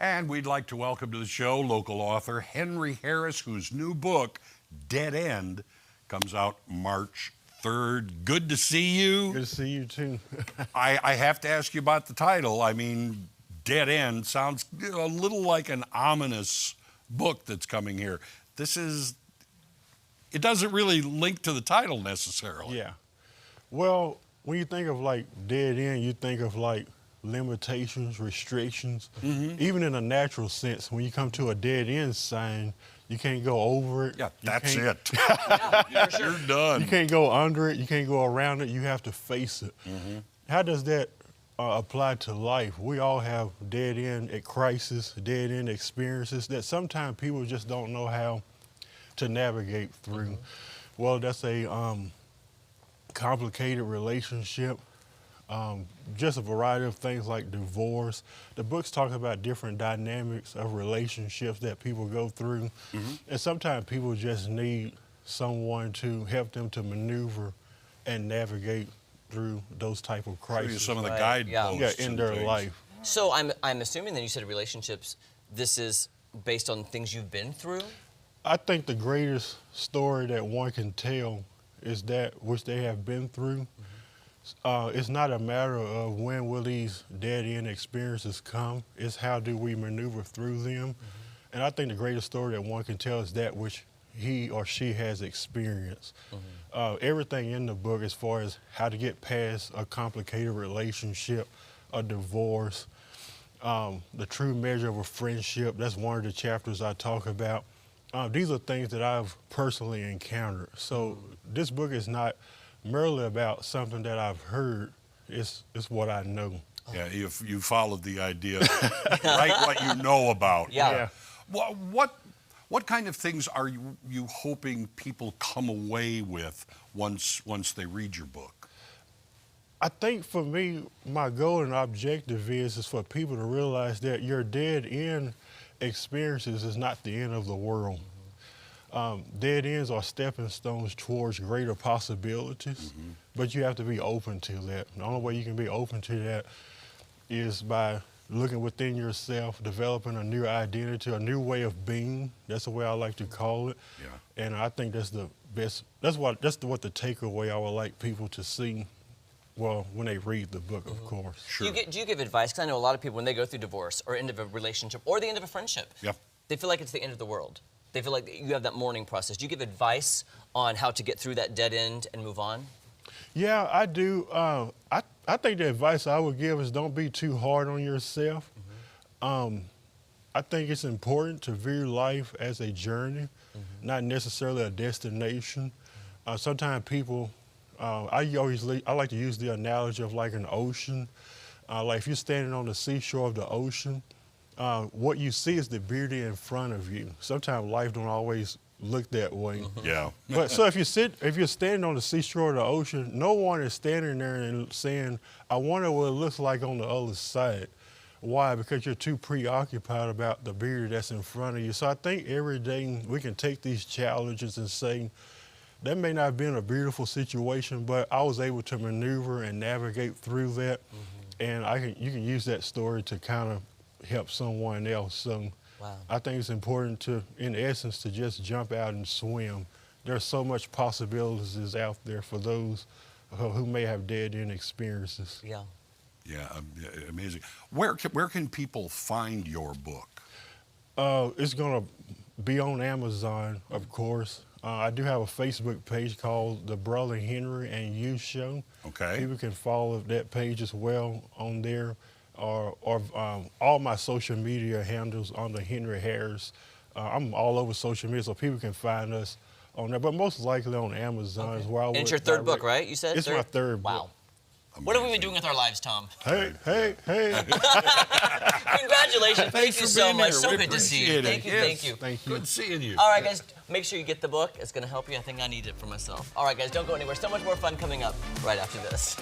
And we'd like to welcome to the show local author Henry Harris, whose new book, Dead End, comes out March 3rd. Good to see you. Good to see you, too. I have to ask you about the title. I mean, Dead End sounds a little like an ominous book that's coming here. It doesn't really link to the title necessarily. Yeah. Well, when you think of like dead end, you think of like limitations, restrictions. Even in a natural sense, when you come to a dead end sign, you can't go over it. Yeah, that's it. You're done. You can't go under it. You can't go around it. You have to face it. How does that apply to life? We all have dead end at crisis, dead end experiences that sometimes people just don't know how to navigate through. Well, that's a complicated relationship. Just a variety of things like divorce. The books talk about different dynamics of relationships that people go through. And sometimes people just need someone to help them to maneuver and navigate through those type of crises. Some of the guideposts in their life. So I'm assuming that you said relationships, this is based on things you've been through? I think the greatest story that one can tell is that which they have been through. It's not a matter of when will these dead-end experiences come. It's how do we maneuver through them. And I think the greatest story that one can tell is that which he or she has experienced. Everything in the book as far as how to get past a complicated relationship, a divorce, the true measure of a friendship, that's one of the chapters I talk about. These are things that I've personally encountered. So this book is not merely about something that I've heard, it's what I know. Yeah, you followed the idea, write what you know about. Yeah. What kind of things are you hoping people come away with once they read your book? I think for me, my goal and objective is for people to realize that your dead end experiences is not the end of the world. Dead ends are stepping stones towards greater possibilities, but you have to be open to that. The only way you can be open to that is by looking within yourself, developing a new identity, a new way of being. That's the way I like to call it. Yeah. And I think that's the best. That's what the takeaway I would like people to see. Well, when they read the book, of course. Sure. Do you give advice? Because I know a lot of people, when they go through divorce or end of a relationship or the end of a friendship, they feel like it's the end of the world. They feel like you have that mourning process. Do you give advice on how to get through that dead end and move on? Yeah, I do. I think the advice I would give is don't be too hard on yourself. I think it's important to view life as a journey, not necessarily a destination. Sometimes people, I like to use the analogy of like an ocean. Like if you're standing on the seashore of the ocean, what you see is the beauty in front of you. Sometimes life don't always look that way. Yeah. But so if you're standing on the seashore of the ocean, no one is standing there and saying, I wonder what it looks like on the other side. Why? Because you're too preoccupied about the beauty that's in front of you. So I think every day we can take these challenges and say, that may not have been a beautiful situation, but I was able to maneuver and navigate through that. And you can use that story to kind of help someone else. So I think it's important to, in essence, to just jump out and swim. There's so much possibilities out there for those who may have dead-end experiences. Yeah. Yeah, amazing. Where can people find your book? It's going to be on Amazon, of course. I do have a Facebook page called The Brother Henry and You Show. Okay. People can follow that page as well on there. Or all my social media handles on the Henry Harris. I'm all over social media, so people can find us on there. But most likely on Amazon is where I would. And it's your third book, right? You said it's my third book. Wow. What have we been doing with our lives, Tom? Hey. Congratulations. Thank you so much. So good to see you. Thank you. Thank you. Good seeing you. All right, guys, make sure you get the book. It's going to help you. I think I need it for myself. All right, guys, don't go anywhere. So much more fun coming up right after this.